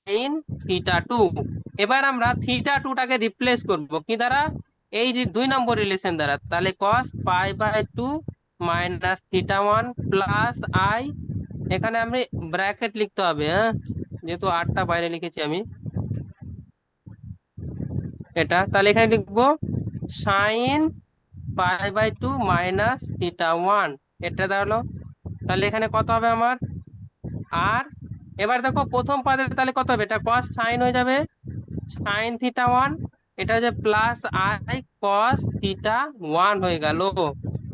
Sine theta two. এবার আমরা theta টুটাকে replace করব কি দ্বারা? এই যে 2 নম্বর রিলেশন দ্বারা। তাহলে cos pi by two minus theta one plus I, এখানে আমি ব্র্যাকেট লিখতে হবে, হ্যাঁ, যেহেতু আটটা বাইরে লিখেছি আমি এটা। তাহলে এখানে লিখবো sine pi by two minus theta one, এটা দাঁড়ালো। তাহলে এখানে কত হবে আমার? আর এবার দেখো প্রথম পাদে তাহলে কত হবে? এটা কস সাইন হয়ে যাবে সাইন থিটা ওয়ান, এটা হচ্ছে plus I cos theta one হয়ে গেল।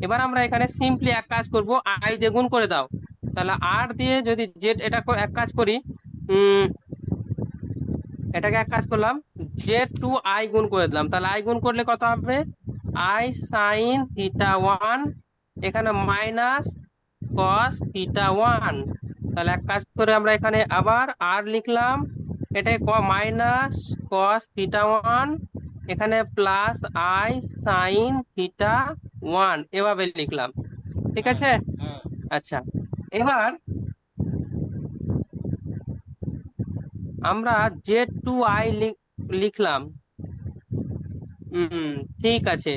এবার আমরা এখানে সিম্পলি এক কাজ করব, আই দিয়ে গুণ করে দাও। তাহলে আর দিয়ে যদি জেড, এটা এক কাজ করি, উম এটাকে এক কাজ করলাম, জেড টু আই গুণ করে দিলাম। তাহলে আই গুণ করলে কত হবে? আই সাইন থিটা ওয়ান, এখানে মাইনাস কস থিটা ওয়ান। তাহলে এক কাজ করে আমরা এখানে আবার আর লিখলাম, এটাকে মাইনাস কস থিটা ওয়ান, এখানে plus I sine theta one, এভাবে লিখলাম। ঠিক হ্যাঁ আছে। হ্যাঁ। আচ্ছা, এবার আমরা জেড টু আই লিখলাম। হুম, ঠিক আছে,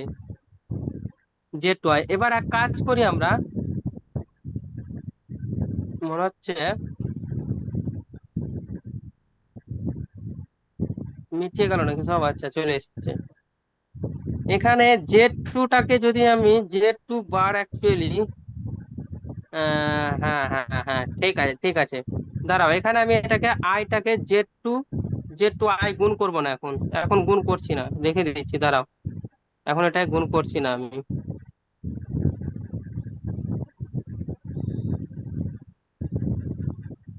জেড টু আই। এবার এক কাজ করি আমরা, মনে হচ্ছে মিটিয়ে গেল নাকি সব? আচ্ছা, চলে এসছে। এখানে জেড টুটাকে যদি আমি জেড টু বার অ্যাকচুয়ালি, হ্যাঁ হ্যাঁ হ্যাঁ, ঠিক আছে ঠিক আছে। দাঁড়াও, এখানে আমি এটাকে আইটাকে জেড টু আই গুণ করবো না এখন, এখন গুণ করছি না, রেখে দিচ্ছি, দাঁড়াও। এখন এটাকে গুণ করছি না আমি।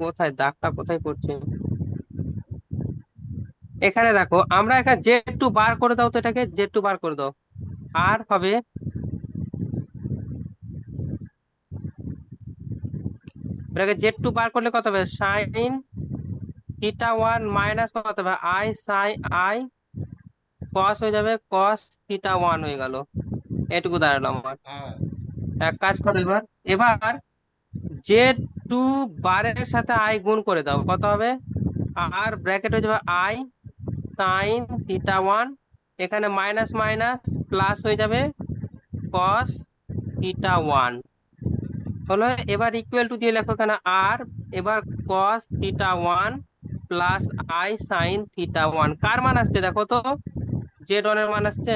কোথায় দাগটা কোথায় পড়ছে? এখানে দেখো, আমরা এখানে জেড টু বার করে দাও তো, এটাকে জেড টু বার করে দাও। আর হবে, এটাকে জেড টু বার করলে কত হবে? সাইন থিটা ওয়ান মাইনাস কত হবে? আই সাই আই কস হয়ে যাবে কস থিটা ওয়ান হয়ে গেল। এটুকু দাঁড়ালো আমার। হ্যাঁ এক কাজ করো এবার, এবার জেড টু বারের সাথে আই গুণ করে দাও, কত হবে? আর ব্র্যাকেট হয়ে যাবে আই সাইন থিটা ওয়ান, এখানে মাইনাস মাইনাস প্লাস হয়ে যাবে কস থিটা ওয়ান হলো। এবার ইকুয়াল টু দিয়ে লেখো এখানে আর, এবার cos theta one plus I sine theta one. কার মান আসছে দেখো তো? জেড ওয়ান এর মান আসছে।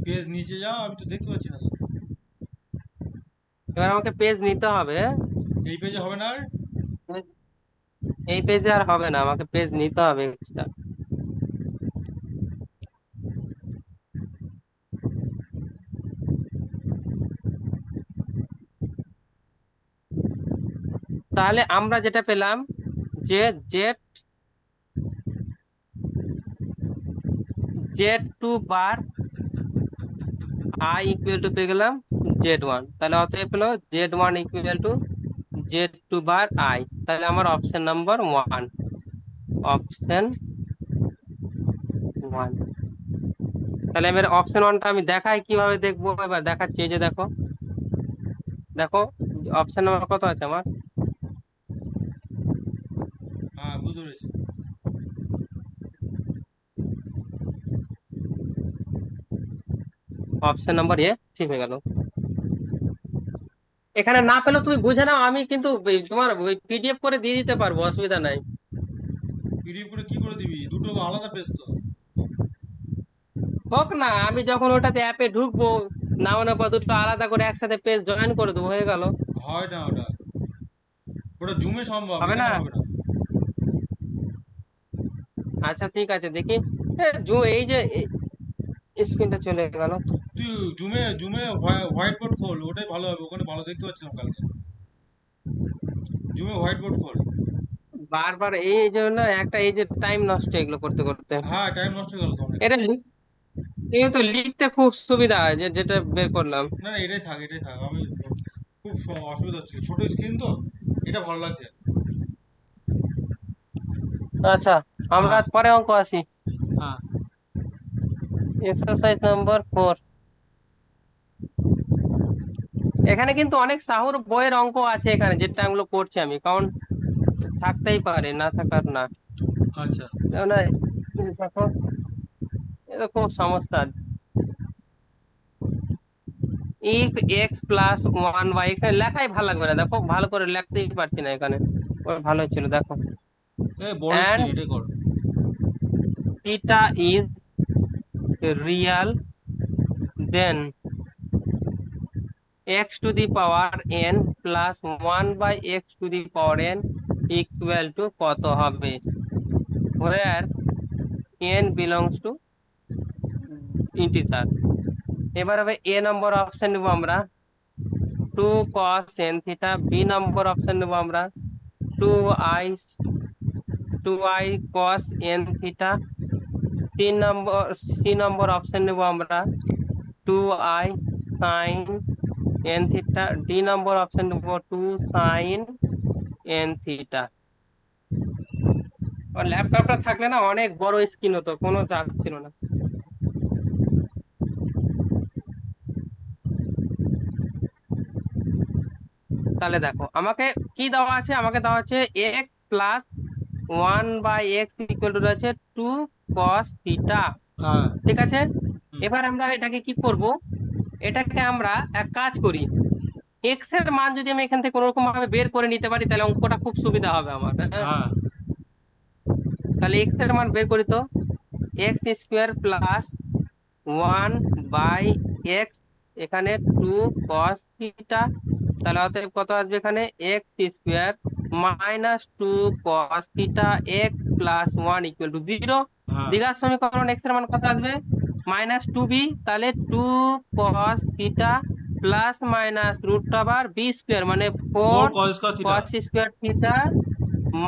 পেজ নিচে যাও, আমি তো দেখতে পাচ্ছি না তো। এবার আমাকে পেজ নিতে হবে। এই পেজে হবে না আর? এই পেজে আর হবে না, আমাকে পেজ নিতে হবে এক্সট্রা। তাহলে আমরা যেটা পেলাম, যে z z two bar i equal to পেয়ে গেলাম জেড ওয়ান। তাহলে অতএব পেলো z one equal to z two bar i. তাহলে আমার option number one, option one. তাহলে এবার অপশন ওয়ানটা আমি দেখাই, কিভাবে দেখবো এবার দেখাচ্ছি। এই যে দেখো, দেখো অপশন নাম্বার কত আছে আমার? হ্যাঁ বুঝতে পেরেছি। অপশন নাম্বার এ ঠিক হয়ে গেল। এখানে না পেলেও তুমি বুঝে নাও, আমি কিন্তু তোমার পিডিএফ করে দিয়ে দিতে পারবো, অসুবিধা নাই। পিডিএফ করে কি করে দিবি? দুটো আলাদা পেজ তো। হোক না, আমি যখন ওটাতে অ্যাপে ঢুকবো, নামানোর পর দুটো আলাদা করে একসাথে পেজ জয়েন করে দেবো, হয়ে গেল। হয় না ওটা, ওটা জুমে সম্ভব, হবে এখানে না? হবে না। আচ্ছা ঠিক আছে, দেখি। এই যে স্ক্রিনটা চলে গেল। তুই জুমে জুমে হোয়াইট বোর্ড খোল, ওটাই ভালো হবে, ওখানে ভালো দেখতে পাচ্ছিলাম কালকে। জুমে হোয়াইট বোর্ড খোল। বারবার এই জন্য একটা, এই যে টাইম নষ্ট এগুলো করতে করতে। হ্যাঁ টাইম নষ্ট হয়ে গেল তো অনেক। এটা কিন্তু লিখতে খুব সুবিধা হয়, যে যেটা বের করলাম। না না, এটাই থাক এটাই থাক, আমি খুব অসুবিধা হচ্ছিল, ছোট স্ক্রিন তো, এটা ভালো লাগছে। আচ্ছা, আমরা হ্যাঁ পরে অঙ্ক আসি। হ্যাঁ। Exercise number 4। এখানে কিন্তু অনেক সাহুর বইয়ের অঙ্ক আছে এখানে, যেটা এগুলো করছি আমি, কারণ থাকতেই পারে, না থাকার না। আচ্ছা। না, দেখো এটা খুব সমস্যা। If x plus one by x, লেখাই ভালো লাগবে না, দেখো ভালো করে লিখতেই পারছি না এখানে। ভালো ছিল দেখো। এ বড় স্ক্রিন অ্যান্ড এটাই কর। Theta is real, then x to the power n plus one by X to the power n equal to কত হবে, where n belongs to integer. এবার হবে এ নম্বর অপশন নেবো আমরা, two cos N theta. B number option নেবো আমরা, two I two I cos N theta. C number option নেবো আমরা, two I sine N theta. D number option নেবো, two sine N theta. আর ল্যাপটপটা থাকলে না অনেক বড় স্ক্রিন হতো, কোনো চাপ ছিল না। তাহলে দেখো আমাকে কি দেওয়া আছে, আমাকে দেওয়া আছে x plus one by x equal to রয়েছে টু কস থিটা। হ্যাঁ। ঠিক আছে, হুম। এবার আমরা এটাকে কি করব, এটাকে আমরা এক কাজ করি, এক্স এর মান যদি আমি এখান থেকে কোনো রকম ভাবে বের করে নিতে পারি তাহলে অঙ্কটা খুব সুবিধা হবে আমার, হ্যাঁ। হ্যাঁ। তাহলে এক্স এর মান বের করি তো, X square plus one by X, এখানে টু কস থিটা। তাহলে অতএব কত আসবে এখানে, X square minus two cos theta X plus one equal to zero. হ্যাঁ। দ্বিঘাত সমীকরণ এক্স এর মান কত আসবে, মাইনাস টু বি। তাহলে two cos theta plus minus root over B square মানে four four cos square theta. Cos square theta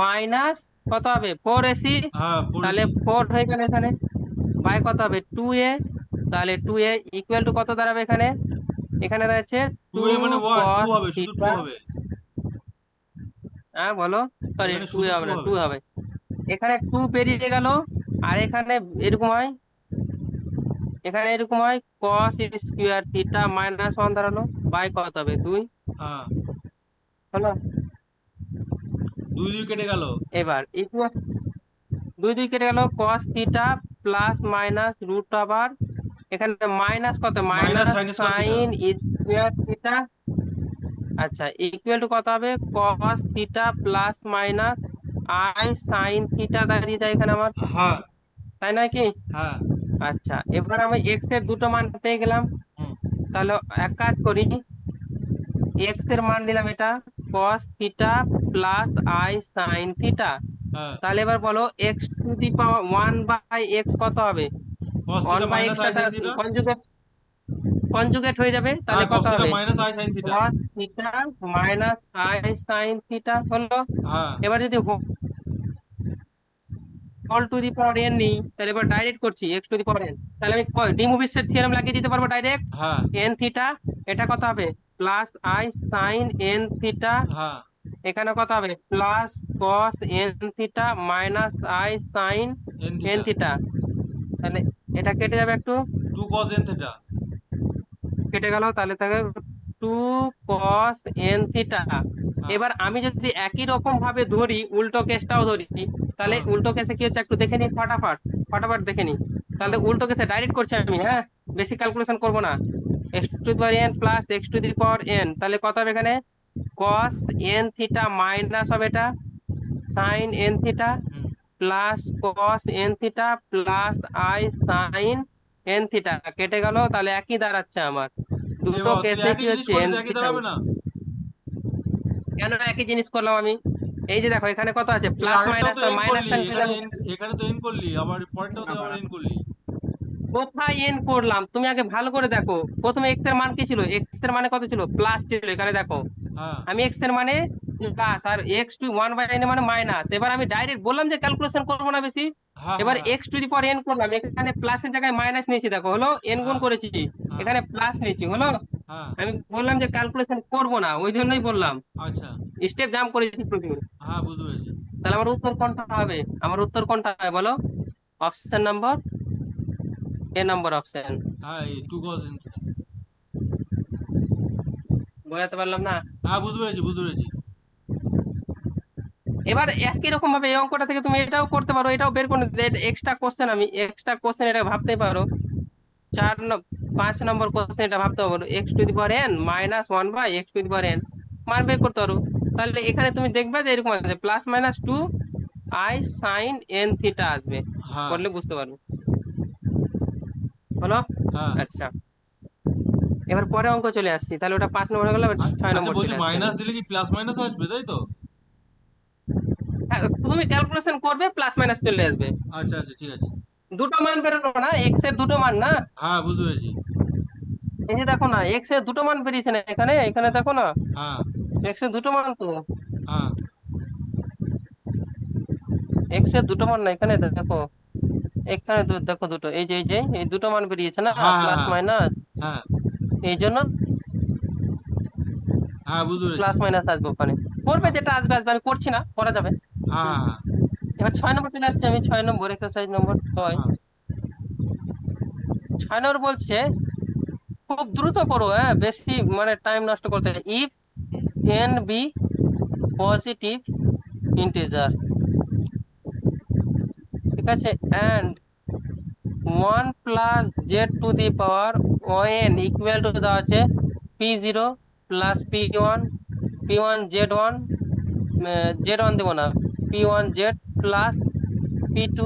minus কত হবে, ফোর এসি। হ্যাঁ, ফোর তাহলে এসি। ফোর হয়ে গেল এখানে, বাই কত হবে টু এ। তাহলে টু এ ইকুয়াল টু কত দাঁড়াবে এখানে, এখানে রয়েছে টু টু এ মানে ওয়ান, টু কস হবে, শুধু টু থিটা। হবে। হ্যাঁ বলো, সরি এখানে টু এ শুধু টু হবে না, টু হবে। হবে। এখানে টু বেরিয়ে গেল, আর এখানে এরকম হয়, এখানে এরকম হয় কস স্কোয়ার থিটা মাইনাস ওয়ান দাঁড়ালো, বাই কত হবে দুই। হ্যাঁ। হলো, দুই দুই কেটে গেল। এবার ইকুয়াল, দুই দুই কেটে গেল, cos theta plus minus root over, এখানে মাইনাস কত, minus minus sine square theta. Sine square theta. আচ্ছা ইকুয়াল টু কত হবে, cos theta plus minus i sine theta দাঁড়িয়ে যায় এখানে আমার, হ্যাঁ। তাই নয় কি? হ্যাঁ। আচ্ছা এবার আমি এক্স এর দুটো মান পেয়ে গেলাম। হুম। তাহলে এক কাজ করি, এক্স এর মান নিলাম এটা, cos theta plus I sine theta. হ্যাঁ। তাহলে এবার বলো x to the power one by x কত হবে, cos one theta by minus এক্সটা i sine theta. Conjugate, conjugate হয়ে যাবে, তাহলে হ্যাঁ, কস কত থিটা হবে, minus i sine theta. Cos theta minus i sine theta হলো। হ্যাঁ। এবার যদি whole to the power n নিই, তাহলে এবার ডাইরেক্ট করছি x to the power N, তাহলে আমি ডি মুভির সেট থিওরেম লাগিয়ে দিতে পারবো ডাইরেক্ট। হ্যাঁ। এন থিটা, এটা কত হবে, plus I sine N theta. হ্যাঁ। এখানে কত হবে, plus cos N theta minus i sine N N theta. Theta. তাহলে এটা কেটে যাবে একটু, টু কস এন থিটা। কেটে গেল, তাহলে থাকে টু কস এন থিটা। হ্যাঁ। এবার আমি যদি একই রকম ভাবে ধরি, উল্টো কেসটাও ধরি, তাহলে হ্যাঁ। উল্টো কেসে কি হচ্ছে একটু দেখে নি, ফটাফট ফটাফট দেখে নি। তাহলে হ্যাঁ। উল্টো কেসে ডাইরেক্ট করছি আমি, হ্যাঁ, বেশি ক্যালকুলেশন করবো না। X to the power N plus x to the power N, তাহলে কত হবে এখানে, কস এন থিটা মাইনাস হবে এটা sign N theta, hmm. Plus cos N theta plus I sine N theta. কেটে গেল, তাহলে একই দাঁড়াচ্ছে আমার, দুটো এবার তুই কেসে একই কি জিনিস হচ্ছে করলি এন তো একই থিটা। দাঁড়াবে না? কেন একই জিনিস করলাম আমি, এই যে দেখো এখানে কত আছে, এই প্লাস আগেরটাও মাইনাস, তো তো এন মাইনাস করলি, সাইন এখানে পেলাম। এন, এখানে তো এন করলি, আবার পরেরটাও তো আবার এন করলি। কোথায় এন করলাম, তুমি আগে ভালো করে দেখো, প্রথমে এক্স এর মান কি ছিল, এক্স এর মানে কত ছিল, প্লাস ছিল, এখানে দেখো হ্যাঁ। আমি এক্স এর মানে প্লাস, আর x to one by n মানে মাইনাস। এবার আমি ডাইরেক্ট বললাম যে ক্যালকুলেশন করবো না বেশি, হ্যাঁ। এবার হ্যাঁ। X to the power N করলাম, এখানে প্লাসের জায়গায় মাইনাস নিয়েছি, দেখো হলো এন গুণ হ্যাঁ। করেছি, হ্যাঁ। এখানে প্লাস নিয়েছি হলো। হ্যাঁ। আমি বললাম যে ক্যালকুলেশন করবো না, ওই জন্যই বললাম, আচ্ছা। স্টেপ জাম্প করেছি প্রচুর। হ্যাঁ, বুঝতে পেরেছি। তাহলে আমার উত্তর কোনটা হবে, আমার উত্তর কোনটা হবে বলো, অপশন নম্বর এ নম্বর অপশন। হ্যাঁ, এই টু কস এন থিটা। বোঝাতে পারলাম না? হ্যাঁ, বুঝতে পেরেছি, বুঝতে পেরেছি। এবার একই রকম ভাবে এই অঙ্কটা থেকে তুমি এটাও করতে পারো, এটাও বের করে নিতে। এক্সট্রা কোশ্চেন, আমি এক্সট্রা কোশ্চেন এটা ভাবতেই পারো। 5 নম্বর কোশ্চেন এটা ভাবতে পারো, x⁻n - 1/x⁻n মান বের করতে পারো। তাহলে এখানে তুমি দেখবে যে এরকম আছে +-2i sin n θ আসবে, হ্যাঁ। করলে বুঝতে পারবে। হলো? হ্যাঁ। আচ্ছা, এবার পরে অঙ্ক চলে আসছি, তাহলে ওটা 5 নম্বর হয়ে গেল, এবার 6 নম্বর বলছি চলে আসছি আমি। মাইনাস দিলে কি প্লাস মাইনাস আসবে, তাই তো? হ্যাঁ, তুমি ক্যালকুলেশন করবে, প্লাস মাইনাস চলে আসবে। আচ্ছা আচ্ছা, ঠিক আছে। দুটো মান বেরোলো না, এক্স এর দুটো মান না। হ্যাঁ, বুঝতে পেরেছি। এই যে দেখো না, এক্স এর দুটো মান বেরিয়েছে না, এখানে এখানে দেখো না, হ্যাঁ। এক্স এর দুটো মান তো, হ্যাঁ। এক্স এর দুটো মান না, এখানে দেখো, এখানে দেখো দুটো, এই যে এই দুটো মান বেরিয়েছে না, হ্যাঁ। প্লাস হ্যাঁ। মাইনাস। হ্যাঁ। এই জন্য হ্যাঁ, বুঝতে পেরেছি। প্লাস মাইনাস আসবে ওখানে, করবে হ্যাঁ। যেটা আসবে আসবে, আমি করছি না, করা যাবে। হুম। হ্যাঁ। এবার 6 নম্বর চলে আসছে, আমি 6 নম্বর এক্সারসাইজ নম্বর 6। হ্যাঁ। 6 নম্বর বলছে, খুব দ্রুত করো, হ্যাঁ, বেশি মানে টাইম নষ্ট করতে, if n be positive integer, ঠিক আছে, অ্যান্ড 1 + z⁴ দেওয়া আছে p0 + p1 z1 দেবো না, p1z + p2,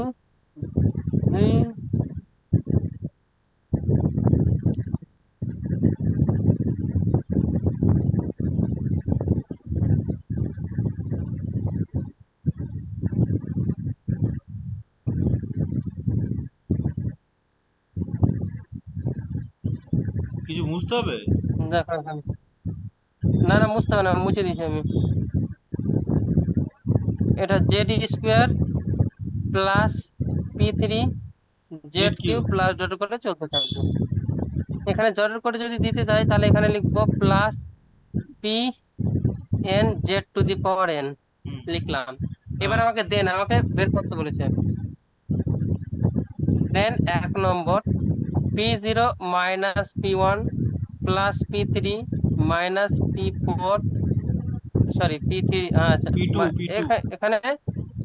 কিছু বুঝতে হবে? দেখো এখানে। না না, মুছতে হবে না, মুছে দিয়েছি আমি। এটা z² + p3 Z Q. z³ plus dot করে চলতে থাকবে। এখানে জটের করে যদি দিতে যাই, তাহলে এখানে লিখবো +p(n)z⁴n হুম। লিখলাম। এবার হ্যাঁ। আমাকে বের করতে বলেছে। দেন 1 নম্বর, p0 - p1 + p3 - p4, sorry p3, আচ্ছা, পি টু। এখানে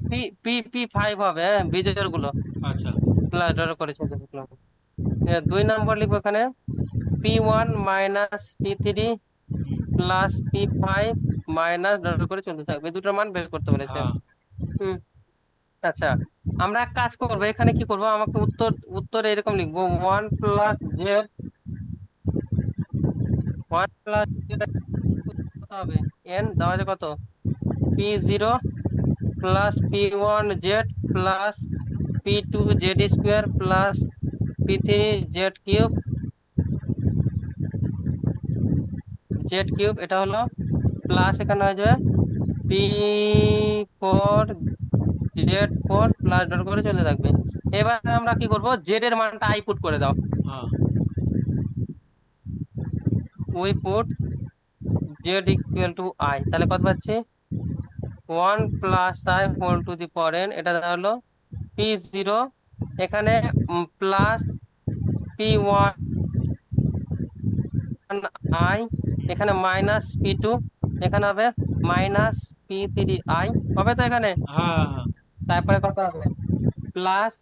পি পি p5 হবে, হ্যাঁ, বিজোড় গুলো আচ্ছা। প্লাস ডট করেছে দেখলাম। 2 নম্বর লিখবো এখানে p1 - p3 +p5 ডট করে চলতে থাকবে, দুটোর মান বের করতে বলেছে। হ্যাঁ। হুম। আচ্ছা, আমরা এক কাজ করবো, এখানে কি করবো, আমাকে উত্তর এরকম লিখবো, 1 + z কত হবে, n দেওয়া আছে কত, p0 + p1z + p2z² p3z³ এটা হলো, প্লাস এখানে হয়ে যাবে p4z4 প্লাস ডট করে চলে থাকবে। এবার আমরা কি করব, জেড এর মানটা আই পুট করে দাও, হ্যাঁ। উই পুট z = i, তাহলে কত পাচ্ছি, 1 + i⁴n, এটা হলো p0, এখানে প্লাস p1i, এখানে -p2, এখানে হবে -p3i, হবে তো এখানে। হ্যাঁ। হ্যাঁ। তারপরে কত হবে, plus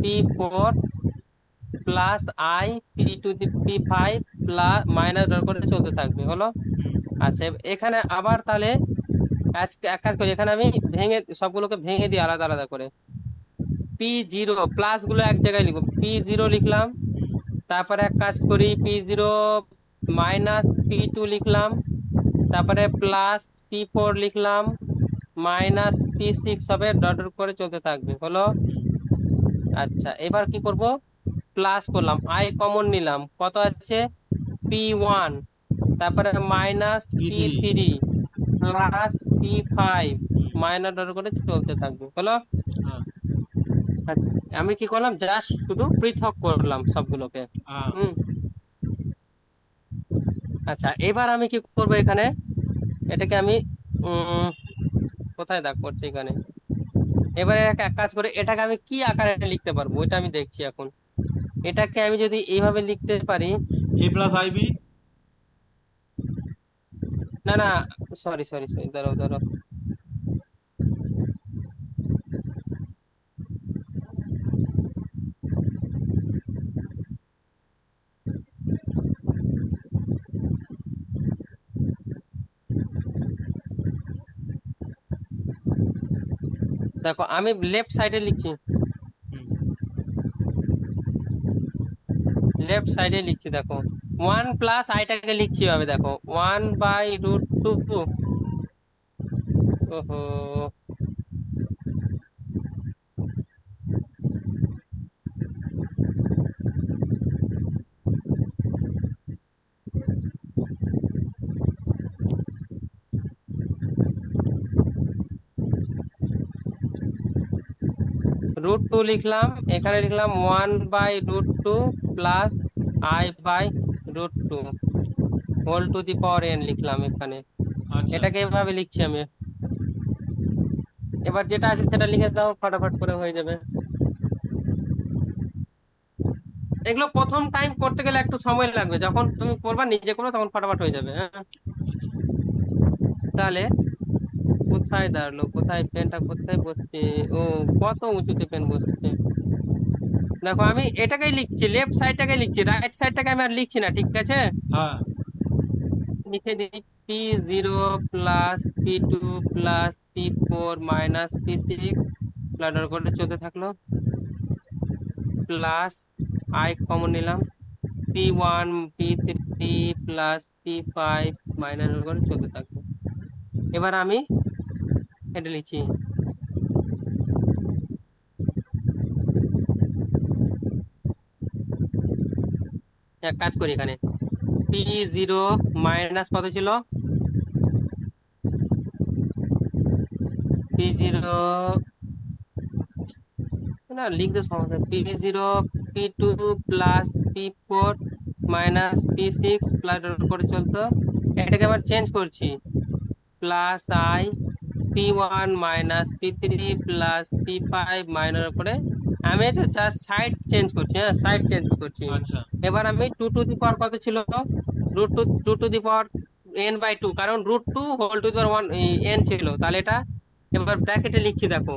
p4 plus i p5 plus minus dot করে চলতে থাকবে, হলো? আচ্ছা, এখানে আবার তাহলে এক কাজ করি, এখানে আমি সবগুলোকে ভেঙে দিই আলাদা আলাদা করে। p0 প্লাস গুলো এক জায়গায় লিখবো, p0 লিখলাম, তারপরে এক কাজ করি, p0 -p2 লিখলাম, তারপরে প্লাস p4 লিখলাম, -p6 হবে, ডট ডট করে চলতে থাকবে, হলো? আচ্ছা, এবার কি করব, প্লাস করলাম, আই কমন নিলাম, কত আছে, p1, তারপরে P three. -p3 plus p5 minus dot করে চলতে থাকবে, হলো? হ্যাঁ। আচ্ছা, আমি কি করলাম, জাস্ট শুধু পৃথক করলাম সবগুলোকে। হ্যাঁ। হুম। আচ্ছা, এবার আমি কি করব, এখানে এটাকে আমি উম কোথায় দাগ করছি এখানে, এবারে এক কাজ করে এটাকে আমি কি আকারে লিখতে পারবো, এটা আমি দেখছি এখন। এটাকে আমি যদি এইভাবে লিখতে পারি, a+ib। না না, সরি সরি সরি, দাঁড়াও দাঁড়াও, দেখো আমি লেফট সাইডে লিখছি, হুম, লেফট সাইডে লিখছি দেখো, 1 প্লাস আইটাকে লিখছি হবে, দেখো 1/√2। ওহো, √2 লিখলাম, এখানে লিখলাম 1/√2 plus I/√2 whole to the power n লিখলাম এখানে। আচ্ছা। এটাকে এভাবে লিখছি আমি। এবার যেটা আছে সেটা লিখে দাও, ফটাফট করে হয়ে যাবে। এগুলো প্রথম টাইম করতে গেলে একটু সময় লাগবে, যখন তুমি করবা নিজে করবে তখন ফটাফট হয়ে যাবে, হ্যাঁ। তাহলে কোথায় দাঁড়ালো, কোথায় পেনটা কোথায় বসছে? ও, কত উঁচুতে পেন বসছে। দেখো আমি এটাকেই লিখছি, লেফট সাইডটাকে লিখছি, রাইট সাইডটাকে আমি আর লিখছি না, ঠিক আছে। হ্যাঁ। লিখে দিই, P0 plus P2 plus P4 minus P6 plus করে চলতে থাকলো, প্লাস আই কমন নিলাম, P1 P3 plus P5 minus করে চলতে থাকলো। এবার আমি এটা লিখছি, এক কাজ করি এখানে, P0 মাইনাস কত ছিল, P0 না লিখতে সমস্যা, P0 P2 plus P4 minus P6 plus করে চলতো, এটাকে আবার চেঞ্জ করছি, plus I P1 minus P3 plus P5 minus করে, আমি এটা জাস্ট সাইড চেঞ্জ করছি, হ্যাঁ সাইড চেঞ্জ করছি। আচ্ছা। এবার আমি টু টু দি পাওয়ার কত ছিল, √2 two to the power n/2, কারণ √2 whole to the power 1 n ছিল, তাহলে এটা এবার ব্র্যাকেটে লিখছি দেখো,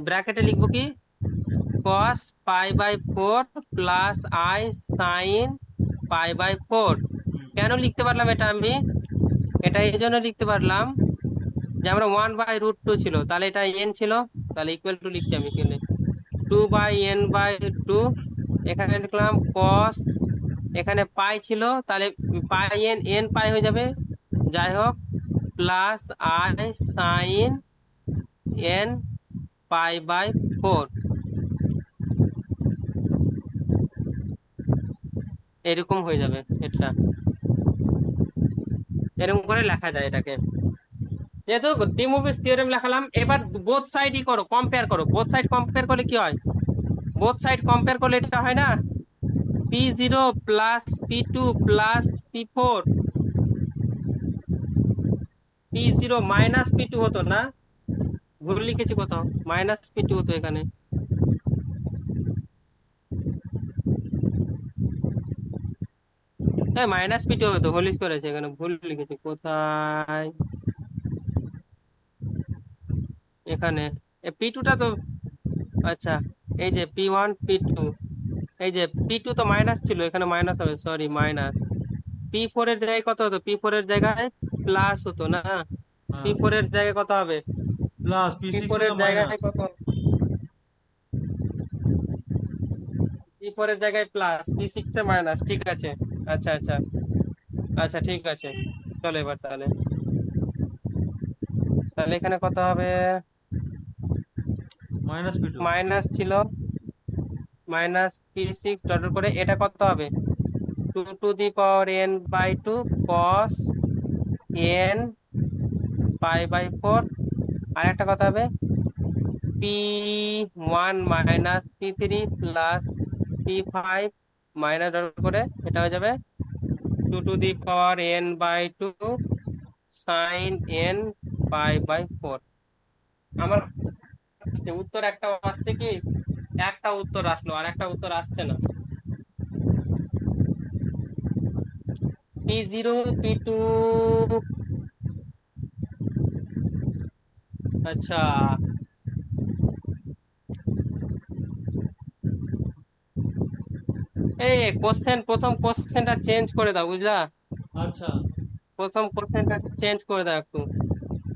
ব্র্যাকেটে লিখবো কি, cos π/4 প্লাস আই সাইন π/4। হুম, কেন লিখতে পারলাম এটা আমি, এটা এই জন্য লিখতে পারলাম যে আমরা 1/√2 ছিল, তাহলে এটা n ছিল, তাহলে ইকুয়াল টু লিখছি আমি এখানে 2/n/2। এখানে লিখলাম cos, এখানে পাই ছিল, তাহলে পাই n, n পাই হয়ে যাবে, যাই হোক, প্লাস আই সাইন n π/4, এরকম হয়ে যাবে এটা, এরকম করে লেখা যায় এটাকে। যেহেতু ডি মুভিস থিওরেম লেখালাম, এবার বোথ সাইডই করো, কম্পেয়ার করো, বোথ সাইড কম্পেয়ার করলে কি হয়, বোথ সাইড কম্পেয়ার করলে এটা হয় না, P0 plus P2 plus P4, P0 minus P2 হতো না, ভুল লিখেছি কোথাও, মাইনাস P2 হতো এখানে, হ্যাঁ মাইনাস P2 হতো, হোল স্কয়ার আছে এখানে, ভুল লিখেছি কোথায়, এখানে P2টা তো, আচ্ছা, এই যে P1 P2, এই যে P2 তো মাইনাস ছিল, এখানে মাইনাস হবে, সরি মাইনাস, P4 এর জায়গায় কত হতো, P4 এর জায়গায় প্লাস হতো না, হ্যাঁ। P4 এর জায়গায় কত হবে, প্লাস P6 P4 এর হলে জায়গায় মাইনাস। কত, P4 এর জায়গায় প্লাস, P6 এ মাইনাস, ঠিক আছে। আচ্ছা আচ্ছা, আচ্ছা ঠিক আছে, চলো এবার তাহলে, তাহলে এখানে কত হবে, -P2। মাইনাস ছিল, মাইনাস P6 ডট করে এটা কত হবে, two to the power n/2 cos n π/4, আর একটা কথা হবে P1 minus P3 plus P5 minus dot করে, এটা হয়ে যাবে two to the power n/2 sine n π/4। আমার উত্তর একটা আসছে কি, একটা উত্তর আসলো, আর একটা উত্তর আসছে না, P0 P2, আচ্ছা, এই কোশ্চেন, প্রথম কোশ্চেনটা চেঞ্জ করে দাও বুঝলা, আচ্ছা। প্রথম কোশ্চেনটা চেঞ্জ করে দাও একটু,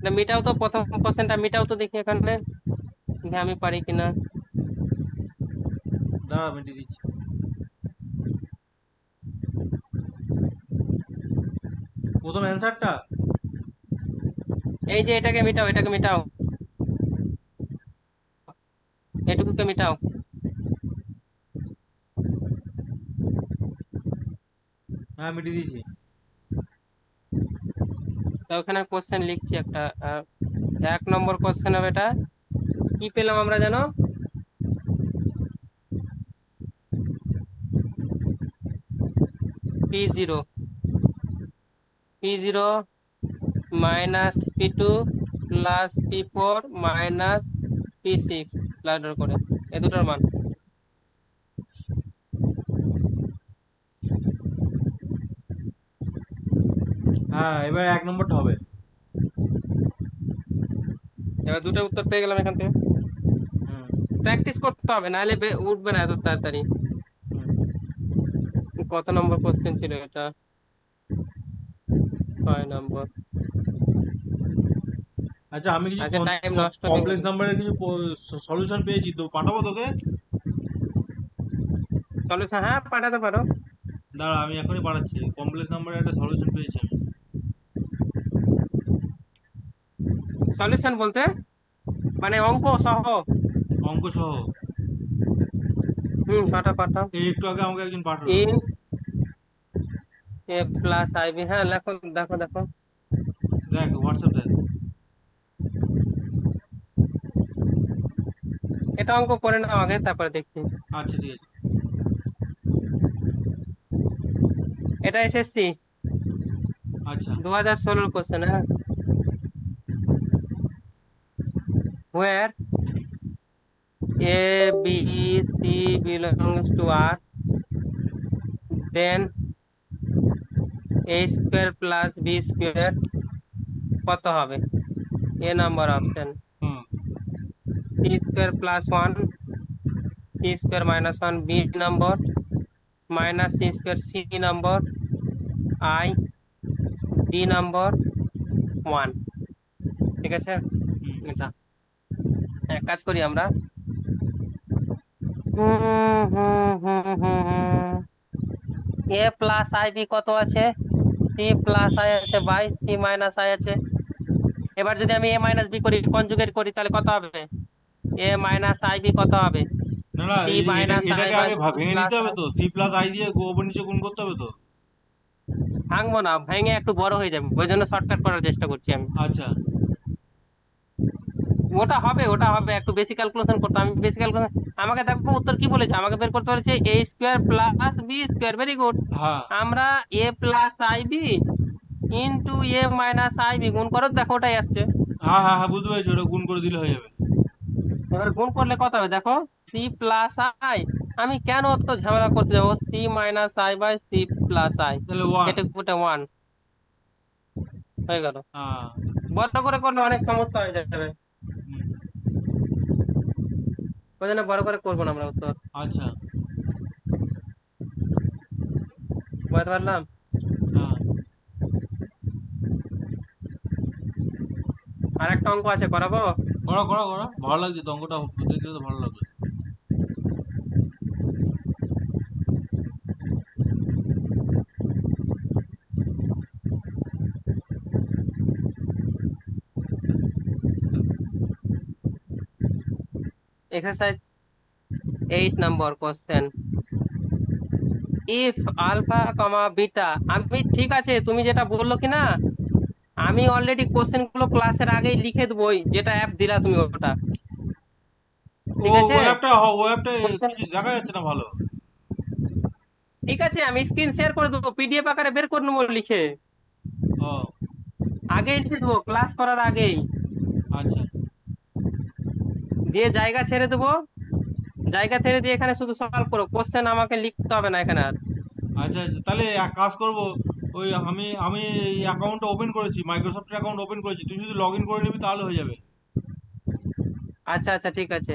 না মিটাও তো, প্রথম কোশ্চেনটা মিটাও তো দেখি এখানে, দেখি আমি পারি কিনা। দাঁড়া মিটিয়ে দিচ্ছি। প্রথম অ্যান্সারটা। এই যে এটাকে মিটাও, এটাকে মিটাও, এটুকুকে মিটাও। হ্যাঁ মিটিয়ে দিয়েছি। তো ওখানে কোশ্চেন লিখছি একটা। 1 নম্বর কোশ্চেন হবে এটা। কি পেলাম আমরা জানো? P0, P0 minus P2 plus P4 minus P6 লাডার করে এ দুটোর মান। হ্যাঁ এবার 1 নম্বরটা হবে। এবার দুটো উত্তর পেয়ে গেলাম এখান থেকে। হুম। প্র্যাকটিস করতে হবে, নাহলে উঠবে না এত তাড়াতাড়ি। হুম। কত নম্বর কোশ্চেন ছিল এটা? 6 নম্বর। আচ্ছা আমি কিছু আচ্ছা, টাইম নষ্ট নেই। কমপ্লেক্স নাম্বারের কিছু সলিউশন পেয়েছি, তো পাঠাবো তোকে। সলিউশন, হ্যাঁ পাঠাতে পারো। দাঁড়া আমি এখনই পাঠাচ্ছি, কমপ্লেক্স নাম্বারের একটা সলিউশন পেয়েছি আমি। সলিউশন বলতে মানে অঙ্ক সহ? অঙ্ক সহ। পাঠাও পাঠাও। এই একটু আগে আমাকে একজন পাঠালো। ইন এ প্লাস আইবি, হ্যাঁ লেখো, দেখো দেখো। দেখ হোয়াটসঅ্যাপ দেখ। এটা অঙ্ক করে নাও আগে, তারপরে দেখছি। আচ্ছা ঠিক আছে। এটা এসএসসি আচ্ছা। 2016 কোশ্চেন, হ্যাঁ। Where A, B, C belongs to R, then A square plus B square কত হবে? A number option. হুম। C square plus 1, C square minus 1 B number, minus C square C number, I D number 1। ঠিক আছে, হুম। এটা এক কাজ করি আমরা। হুম হুম হুম হুম হুম এ প্লাস আই বি কত আছে? সি প্লাস আই আছে বাই সি মাইনাস আই আছে। এবার যদি আমি এ মাইনাস বি করি, কনজুগেট করি, তাহলে কত হবে? এ মাইনাস আই বি কত হবে? না না, সি মাইনাস আই এটাকে বাই আগে সি ভেঙে প্লাস নিতে হবে আই। তো, সি প্লাস আই দিয়ে ওপর নিচে গুণ করতে হবে তো। ভাঙবো না, ভেঙে একটু বড় হয়ে যাবে, ওই জন্য শর্টকাট করার চেষ্টা করছি আমি। আচ্ছা। ওটা হবে, ওটা হবে, একটু বেশি ক্যালকুলেশন করতে আমি, বেশি ক্যালকুলেশন। আমাকে দেখো উত্তর কি বলেছে, আমাকে বের করতে বলেছে A square plus B square, very good. হ্যাঁ আমরা A plus I B into A minus I B গুণ করো, দেখো ওটাই আসছে। হ্যাঁ হ্যাঁ হ্যাঁ, বুঝতে পেরেছি, ওটা গুণ করে দিলে হয়ে যাবে। এবার গুণ করলে কত হবে দেখো? C plus i. আমি কেন অত ঝামেলা করতে যাবো? C minus i by c plus i, তাহলে ওয়ান। এটা ওটা 1 হয়ে গেল। হ্যাঁ। বড় করে করলে অনেক সমস্যা হয়ে যাবে, হুম। ওই জন্য বড় করে করবো না আমরা উত্তর। আচ্ছা। বুঝতে পারলাম। হ্যাঁ। আর একটা অঙ্ক আছে, করাবো? করো করো করো, ভালো লাগছে তো অঙ্কটা, দেখতে তো ভালো লাগলো। এক্সারসাইজ 8 নম্বর question. If alpha comma beta, আমি ঠিক আছে তুমি যেটা বললো কি না, আমি অলরেডি কোশ্চেন গুলো ক্লাসের আগেই লিখে দেবো, যেটা অ্যাপ দিলা তুমি ওটা। ও ঠিক আছে, ওয়েবটা কোশ্চেন, কিছু দেখা যাচ্ছে না ভালো। ঠিক আছে আমি স্ক্রিন শেয়ার করে দেবো, পিডিএফ আকারে বের করে নেবো লিখে। ও আগেই লিখে দেবো ক্লাস করার আগেই, আচ্ছা। দিয়ে জায়গা ছেড়ে দেবো। জায়গা ছেড়ে দিয়ে এখানে শুধু সলভ করো, কোশ্চেন আমাকে লিখতে হবে না এখানে আর। আচ্ছা আচ্ছা, তাহলে এক কাজ করব, ওই আমি আমি এই অ্যাকাউন্টটা ওপেন করেছি, মাইক্রোসফটের অ্যাকাউন্ট ওপেন করেছি, তুই শুধু লগ ইন করে নিবি তাহলে হয়ে যাবে। আচ্ছা আচ্ছা, ঠিক আছে।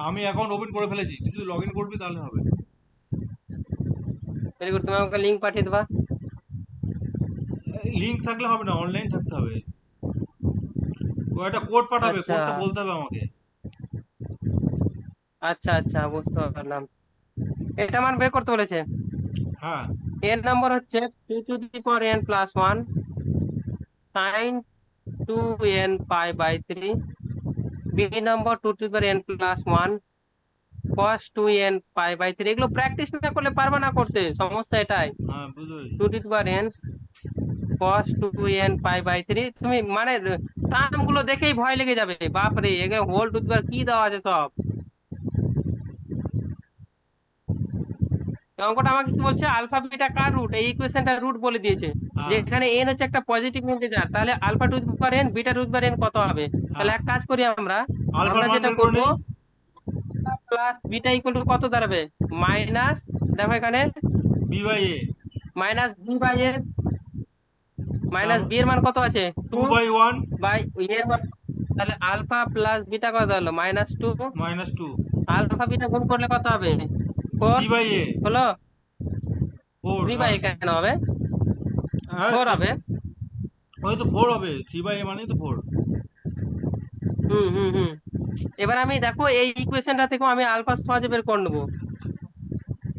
আমি অ্যাকাউন্ট ওপেন করে ফেলেছি, তুই শুধু লগ ইন করবি তাহলে হবে। ভেরি গুড, তুমি আমাকে লিঙ্ক পাঠিয়ে দেবা। লিংক থাকলে হবে না, অনলাইন থাকতে হবে। ও একটা কোড পাঠাবে, আচ্ছা, কোডটা বলতে হবে আমাকে। আচ্ছা আচ্ছা, বুঝতে পারলাম। এটা মান বের করতে বলেছে। হ্যাঁ। এর নম্বর হচ্ছে 2 to the power n+1 sine 2n π/3। B number 2 to the power n+1 cos 2n π/3। এগুলো প্র্যাকটিস না করলে পারবা না করতে, সমস্যা এটাই। হ্যাঁ, বুঝতে পেরেছি। 2 to the power n cos 2n π/3। তুমি মানে টার্ম গুলো দেখেই ভয় লেগে যাবে, বাপরে এখানে হোল টু দি পাওয়ার কি দেওয়া আছে সব। এই অঙ্কটা আমাকে কি বলছে, আলফা বিটা কার রুট, এই ইকুয়েশনটা রুট বলে দিয়েছে। হ্যাঁ। যেখানে এন হচ্ছে একটা পজিটিভ ইন্টিজার, তাহলে alpha to the power n beta to the power n কত হবে? তাহলে হ্যাঁ, এক কাজ করি আমরা, আলফার আমরা মান যেটা বের করে করব, নেই। প্লাস বিটা ইকুয়াল টু কত দাঁড়াবে, মাইনাস, দেখো এখানে b by a. Minus b by a, minus তারপর বি এর মান কত আছে, two two by one by এর মান, তাহলে আলফা প্লাস বিটা কত হলো, -2। -2। আলফা বিটা গুণ করলে কত হবে, 4 সি বাই এ। হলো। ফোর, 3 বাই হ্যাঁ। কেন হবে, হ্যাঁ, 4 হবে। ওই তো ফোর হবে, সি বাই এ মানেই তো ফোর। হুম হুম হুম। এবার আমি দেখো এই ইকুয়েশনটা থেকেও আমি আলফা সহজে বের করে নেবো।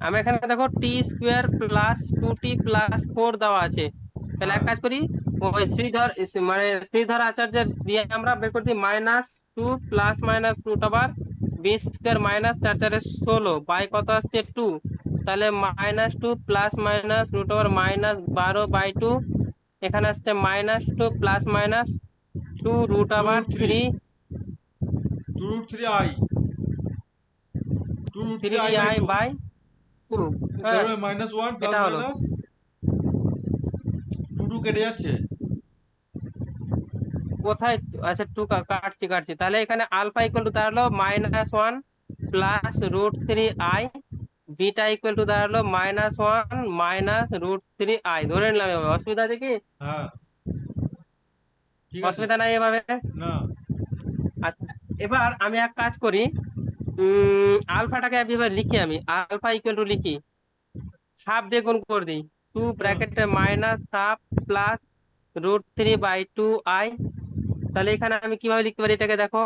আমি এখানে দেখো t² + 2t + 4 দেওয়া আছে। তাহলে হ্যাঁ। এক কাজ করি, ওই মানে শ্রীধর আচার্যের দিয়ে আমরা বের করছি, -2 +-√2 বি² - 4 - 4 আসছে 2। তাহলে -2 +-√12 এখানে আসছে -2 +-2 two root three. √3 two root three I. Two root three I by two. হ্যাঁ, তারপরে -1 প্লাস এটা হলো মাইনাস টু কেটে যাচ্ছে। কোথায়। আচ্ছা, টু কাটছি কাটছি, তাহলে এখানে আলফা ইকুয়াল টু দাঁড়ালো -1 +√3i, বিটা ইকুয়াল টু দাঁড়ালো -1 -√3i। ধরে নিলাম, এভাবে অসুবিধা আছে কি? হ্যাঁ, ঠিক আছে। অসুবিধা নাই এভাবে। না। আচ্ছা, এবার আমি এক কাজ করি, আলফাটাকে এবার লিখি, আমি আলফা ইকুয়াল টু লিখি, হাফ দিয়ে গুণ করে দিই, টু হ্যাঁ, ব্র্যাকেটে -1/2 +√3/2i। তাহলে এখানে আমি কিভাবে লিখতে পারি এটাকে দেখো,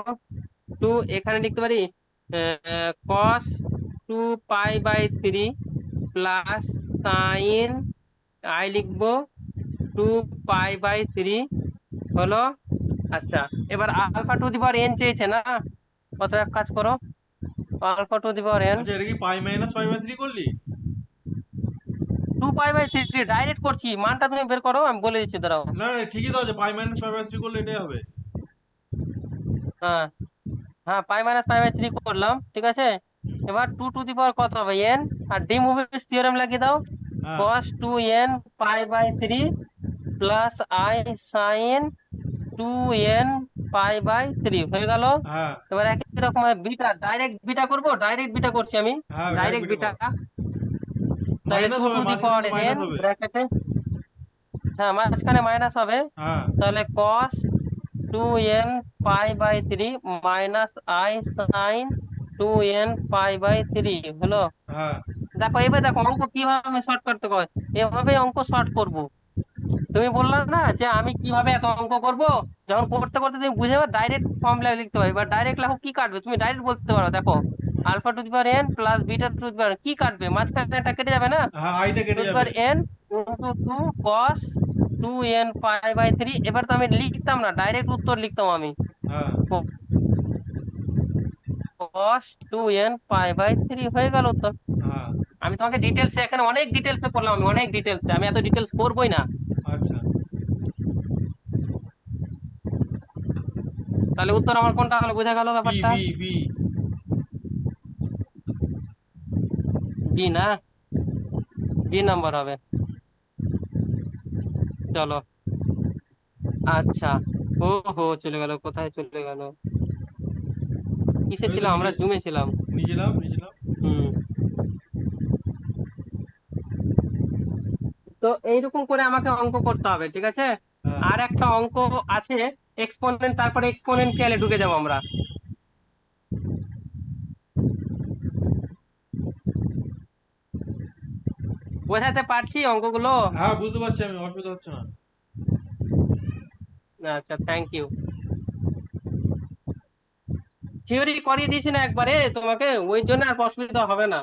টু এখানে লিখতে পারি cos 2π/3 প্লাস সাইন আই লিখবো 2π/3 হলো। আচ্ছা, এবার alpha to the power n চেয়েছে না, কত, এক কাজ করো, alpha to the power n আচ্ছা, এটা কি পাই - π/3 করলি? 2π/3 ডাইরেক্ট করছি, মানটা তুমি বের করো, আমি বলে দিচ্ছি, দাঁড়াও। না, না, ঠিকই তো আছে, পাই - π/3 করলে এটাই হবে। হ্যাঁ হ্যাঁ, π - π/3 করলাম, ঠিক আছে। এবার টু টু দি পাওয়ার কত হবে, এন, আর ডি মুভিস থিওরেম লাগিয়ে দাও, হ্যাঁ। cos 2n π/3 plus i sine 2n π/3 হয়ে গেল। হ্যাঁ। এবার একই রকম বিটা, ডাইরেক্ট বিটা করবো, ডাইরেক্ট বিটা করছি আমি, হ্যাঁ, ডাইরেক্ট ডাইরেক্ট বিটা বিটা। কর। তাহলে মাইনাস টু হবে, টু দি মাঝখানে পাওয়ার কিন্তু এন মাইনাস হবে। ব্র্যাকেটে, হ্যাঁ মাঝখানে মাইনাস হবে। হ্যাঁ। তাহলে cos 2n π/3 minus i sign 2n π/3 হলো। হ্যাঁ। দেখো এবার দেখো অঙ্ক কিভাবে আমি শর্ট করতে হয়, এভাবে অঙ্ক শর্ট করব। তুমি বললে না যে আমি কিভাবে এত অঙ্ক করব, যখন করতে করতে তুমি বুঝে যাবে, ডাইরেক্ট ফর্মুলা লিখতে পারবে। এবার ডাইরেক্ট লেখো, কি কাটবে তুমি ডাইরেক্ট বলতে পারো, দেখো alpha to the power N plus beta to the power, কি কাটবে, মাঝখানে একটা কেটে যাবে না, হ্যাঁ, আইটা টু কেটে দি যাবে। পাওয়ার এন ইন্টু 2 cos 2n π/3। এবার তো আমি লিখতাম না, ডাইরেক্ট উত্তর লিখতাম আমি, হ্যাঁ। cos 2n π/3 হয়ে গেল উত্তর। হ্যাঁ। আমি তোমাকে ডিটেলসে, এখানে অনেক ডিটেলসে করলাম, আমি অনেক ডিটেলসে, আমি এত ডিটেলস করবোই না। আচ্ছা। তাহলে উত্তর আমার কোনটা হলো, বোঝা গেল বি ব্যাপারটা। B b. বি না, বি নাম্বার হবে। চলো, আচ্ছা, ও হো, চলে গেল, কোথায় চলে গেল, কিসে ওই তো ছিলাম, আমরা নিচে। জুমে ছিলাম। নিচে নাম, নিচে নাম। হুম। তো এইরকম করে আমাকে অঙ্ক করতে হবে, ঠিক আছে। হ্যাঁ। আর একটা অঙ্ক আছে, এক্সপোনেন্ট, তারপরে এক্সপোনেনশিয়ালে ঢুকে যাবো আমরা। বোঝাতে পারছি অঙ্কগুলো? হ্যাঁ, বুঝতে পারছি আমি, অসুবিধা হচ্ছে না। আচ্ছা, থ্যাংক ইউ। থিওরি করিয়ে দিয়েছি না একবারে তোমাকে, ওই জন্য আর অসুবিধা হবে না।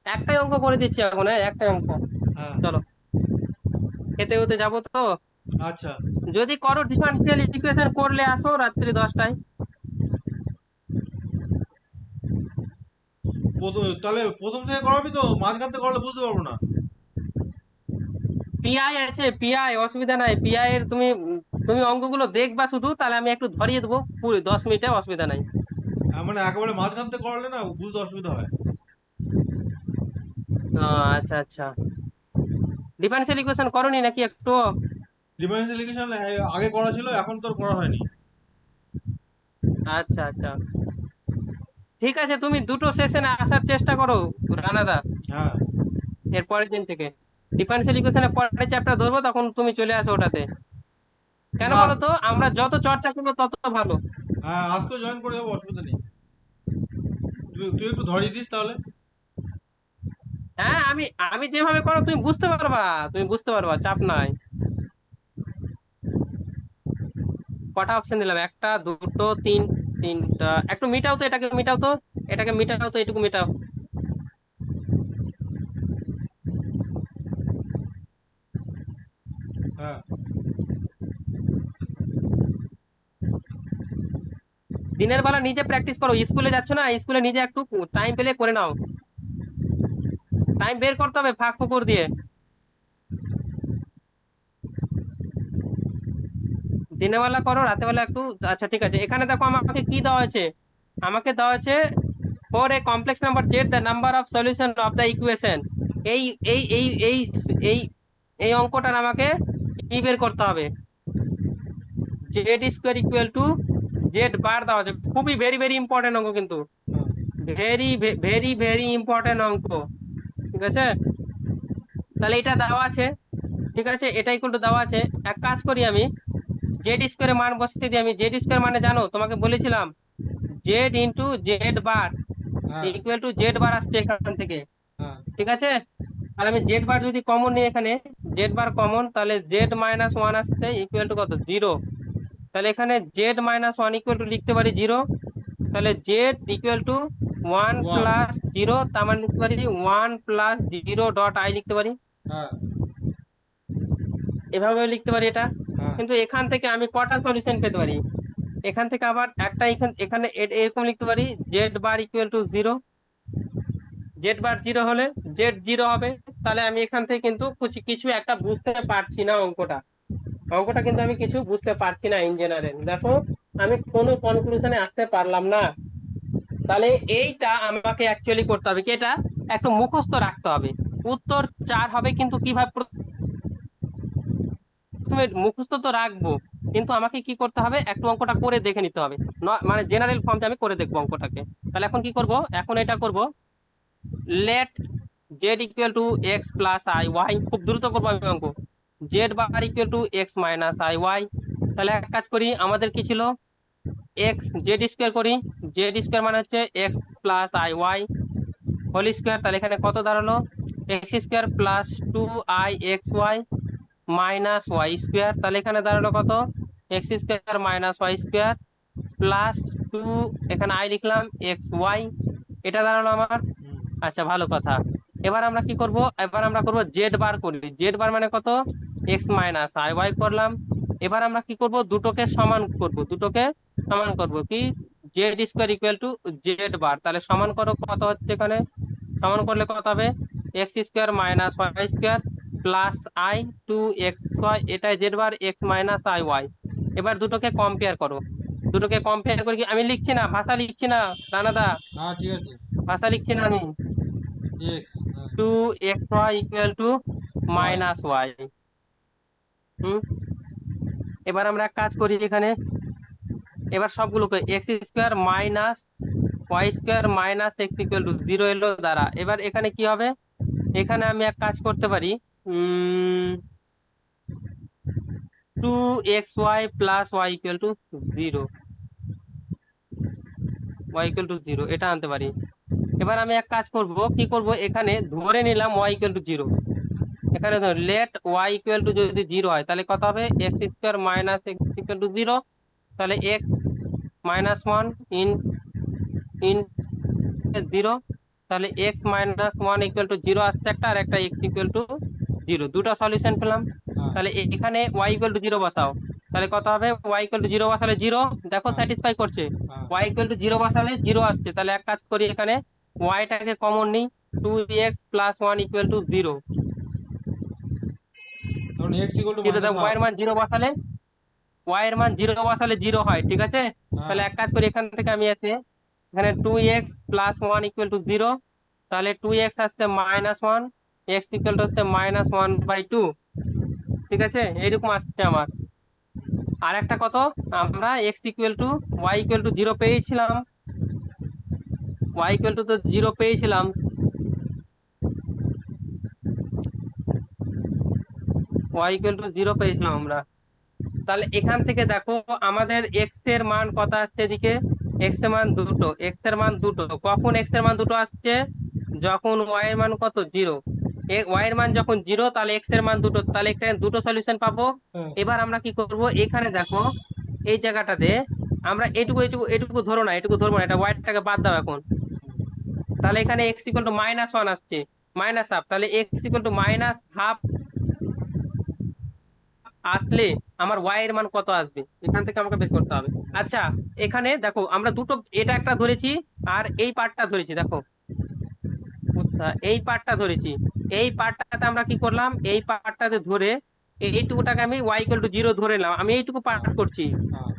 একটাই অঙ্ক করে দিচ্ছি এখন, একটাই অঙ্ক। হ্যাঁ। চলো, খেতে হতে যাবো তো। আচ্ছা। যদি করো ডিফারেন্সিয়াল ইকুয়েশন করলে আসো রাত্রি 10টায়। তাহলে প্রথম থেকে করাবি তো, মাঝখান থেকে করালে বুঝতে পারবো না। পিআই আছে, পিআই অসুবিধা নাই। পিআই এর তুমি অঙ্কগুলো দেখবা শুধু, তাহলে আমি একটু ধরিয়ে দেবো পুরো 10 মিনিটে, অসুবিধা নাই। হ্যাঁ, মানে একেবারে মাঝখান থেকে করালে না বুঝতে অসুবিধা হয়। আচ্ছা আচ্ছা, ডিফারেন্সিয়াল ইকুয়েশন করোনি নাকি একটু? ডিফারেন্সিয়েশন আগে করা ছিল, এখন তোর করা হয়নি। আচ্ছা আচ্ছা, ঠিক আছে, তুমি দুটো সেশনে আসার চেষ্টা করো রানাদা, হ্যাঁ। এর পরের দিন থেকে। ডিফারেন্সিয়াল ইকুয়েশনের পরের চ্যাপ্টার ধরবো, তখন তুমি চলে আসো ওটাতে। কেন না বলো তো, আমরা যত চর্চা করবো তত ভালো। হ্যাঁ, আজকে জয়েন করে যাবো, অসুবিধা নেই। তুই তুই একটু ধরিয়ে দিস তাহলে। হ্যাঁ, আমি আমি যেভাবে করো তুমি বুঝতে পারবা, তুমি বুঝতে পারবা, চাপ নাই। কটা অপশন দিলাম? একটা, দুটো, তিনটা। একটু মিটাও তো, এটাকে মিটাও তো, এটাকে মিটাও তো, এটুকু মিটাও। হ্যাঁ। দিনের বেলা নিজে প্র্যাকটিস করো, স্কুলে যাচ্ছ না, স্কুলে নিজে একটু টাইম পেলে করে নাও। টাইম বের করতে হবে ফাঁক ফোকর দিয়ে। দিনের বেলা করো, রাতের বেলা একটু। আচ্ছা ঠিক আছে, এখানে দেখো আমাকে কি দেওয়া হয়েছে। আমাকে দেওয়া হয়েছে for a complex number Z the number of solution of the equation. এই এই এই এই এই এই অঙ্কটার আমাকে কি বের করতে হবে? Z square equal to Z bar দেওয়া আছে, খুবই ভেরি ভেরি ইম্পর্টেন্ট অঙ্ক কিন্তু, হ্যাঁ। ভেরি ভেরি ভেরি ইম্পর্টেন্ট অঙ্ক। ঠিক আছে, তাহলে এটা দেওয়া আছে। ঠিক আছে, এটা ইকুয়াল টু দেওয়া আছে। এক কাজ করি আমি, জেড স্কোয়ারের মান বসিয়ে দিই। আমি জেড স্কোয়ার মানে জানো, তোমাকে বলেছিলাম জেড ইন্টু জেড বার হ্যাঁ। ইকুয়াল টু জেড বার আসছে এখান থেকে। হ্যাঁ। ঠিক আছে, তাহলে আমি জেড বার যদি কমন নিই এখানে, জেড বার কমন, তাহলে জেড মাইনাস ওয়ান আসছে ইকুয়াল টু কত? 0। তাহলে এখানে Z minus one equal two লিখতে পারি 0। তাহলে Z equal two one one. Plus zero, তার মানে লিখতে পারি 1 + 0 ডট আই লিখতে পারি। হ্যাঁ। এভাবে লিখতে পারি এটা। হ্যাঁ। কিন্তু এখান থেকে আমি কটা সলিউশন পেতে পারি? এখান থেকে আবার একটা, এখানে এরকম লিখতে পারি, Z bar equal to 0। Z bar 0 হলে জেড 0 হবে। তাহলে আমি এখান থেকে কিন্তু কিছু কিছু একটা বুঝতে পারছি না অঙ্কটা। অঙ্কটা কিন্তু আমি কিছু বুঝতে পারছি না ইন জেনারেল, দেখো আমি কোনো কনক্লুশনে আসতে পারলাম না। তাহলে এইটা আমাকে অ্যাকচুয়ালি করতে হবে কি, এটা একটু মুখস্থ রাখতে হবে। উত্তর 4 হবে, কিন্তু কিভাবে প্রথমে মুখস্থ তো রাখবো, কিন্তু আমাকে কি করতে হবে, একটু অঙ্কটা করে দেখে নিতে হবে। মানে জেনারেল ফর্মে আমি করে দেখবো অঙ্কটাকে। তাহলে এখন কি করব, এখন এটা করব, let z equal to x plus i y. খুব দ্রুত করবো আমি অঙ্ক। Z bar equal to x minus i y. তাহলে এক কাজ করি, আমাদের কি ছিল, এক্স জেড স্কোয়ার করি। জেড স্কোয়ার মানে হচ্ছে x plus i y whole square. তাহলে এখানে কত দাঁড়ালো, x square plus 2i xy minus Y square. তাহলে এখানে দাঁড়ালো কত, x square minus Y square plus 2, এখানে আই লিখলাম এক্স ওয়াই, এটা দাঁড়ালো আমার। হুম। আচ্ছা, ভালো কথা। এবার আমরা কি করব, এবার আমরা করব জেড বার করি। জেড বার মানে কত, এক্স মাইনাস আই ওয়াই করলাম। এবার আমরা কি করব, দুটোকে সমান করব, দুটোকে সমান করব কি, Z square equal to Z bar. তাহলে সমান করো, কত হচ্ছে এখানে, সমান করলে কত হবে, x square minus Y square plus i 2xy, এটাই z bar, x minus i y. এবার দুটোকে কম্পেয়ার করো, দুটোকে কম্পেয়ার করে কি, আমি লিখছি না, ভাষা লিখছি না রানাদা, হ্যাঁ, ঠিক আছে। ভাষা লিখছি না আমি। এক্স। হ্যাঁ। 2xy equal to Y. Minus Y. হুম, এবার আমরা এক কাজ করি এখানে, এবার সবগুলোকে X square minus Y square minus X equal to 0 এলো দ্বারা। এবার এখানে কি হবে, এখানে আমি এক কাজ করতে পারি, 2xy plus y equal to 0, y equal to 0 এটা আনতে পারি। এবার আমি এক কাজ করব, কি করব, এখানে ধরে নিলাম ওয়াই ইকুয়াল টু 0। এখানে ধর লেট ওয়াই ইকুয়াল টু যদি 0 হয়, তাহলে কত হবে, x square minus X equal to 0। তাহলে এক্স -1 ইন ইন 0, তাহলে x -1 ইকুয়াল টু 0 আসছে একটা, আর একটা x ইকুয়াল টু 0, দুটো সলিউশন পেলাম। হ্যাঁ তাহলে এখানে y ইকুয়াল টু 0 বসাও, তাহলে কত হবে? y ইকুয়াল টু 0 বসালে 0, দেখো হ্যাঁ স্যাটিসফাই করছে। হ্যাঁ y ইকুয়াল টু 0 বসালে 0 আসছে, তাহলে এক কাজ করি, এখানে y টাকে কমন নিই, 2x + 1 ইকুয়াল টু 0। কারণ এক্স ইকুয়াল টু 0 মাইনাস দেখ, y হাফ। এর মান 0 বসালে, y হয়, ঠিক আছে। হ্যাঁ তাহলে এক কাজ করি, এখান থেকে আমি আছে এখানে 2x + 1 ইকুয়াল টু 0, তাহলে 2x আসছে -1, x ইকুয়াল টু হচ্ছে -1/2, ঠিক আছে, এইরকম আসছে আমার। আর একটা কত, আমরা x equal to y equal to 0 পেয়েছিলাম, y ইকুয়াল টু তো 0 পেয়েছিলাম, y ইকুয়াল টু 0 পেয়েছিলাম আমরা। তাহলে এখান থেকে দেখো আমাদের x এর মান কত আসছে এদিকে, x এর মান দুটো, x এর মান দুটো, কখন x এর মান দুটো আসছে? যখন y এর মান কত, 0। y এর মান যখন 0, তাহলে x এর মান দুটো, তাহলে এখানে দুটো সলিউশন পাবো। হ্যাঁ এবার আমরা কি করব, এখানে দেখো এই জায়গাটাতে আমরা এটুকু এটুকু এটুকু ধরো না, এটুকু ধরবো না, এটা y টাকে বাদ দাও এখন। তাহলে এখানে x ইকুয়াল টু -1 আসছে, -1/2, তাহলে x ইকুয়াল টু -1/2 আসলে আমার y এর মান কত আসবে, এখান থেকে আমাকে বের করতে হবে। আচ্ছা, এখানে দেখো আমরা দুটো, এটা একটা ধরেছি আর এই পার্টটা ধরেছি, দেখো এই পার্টটা ধরেছি। এই পার্টটাতে আমরা কি করলাম, এই পার্টটাতে ধরে এইটুকুটাকে আমি y ইকুয়াল টু 0 ধরে নিলাম, আমি এইটুকু হ্যাঁ পার্ট করছি। হ্যাঁ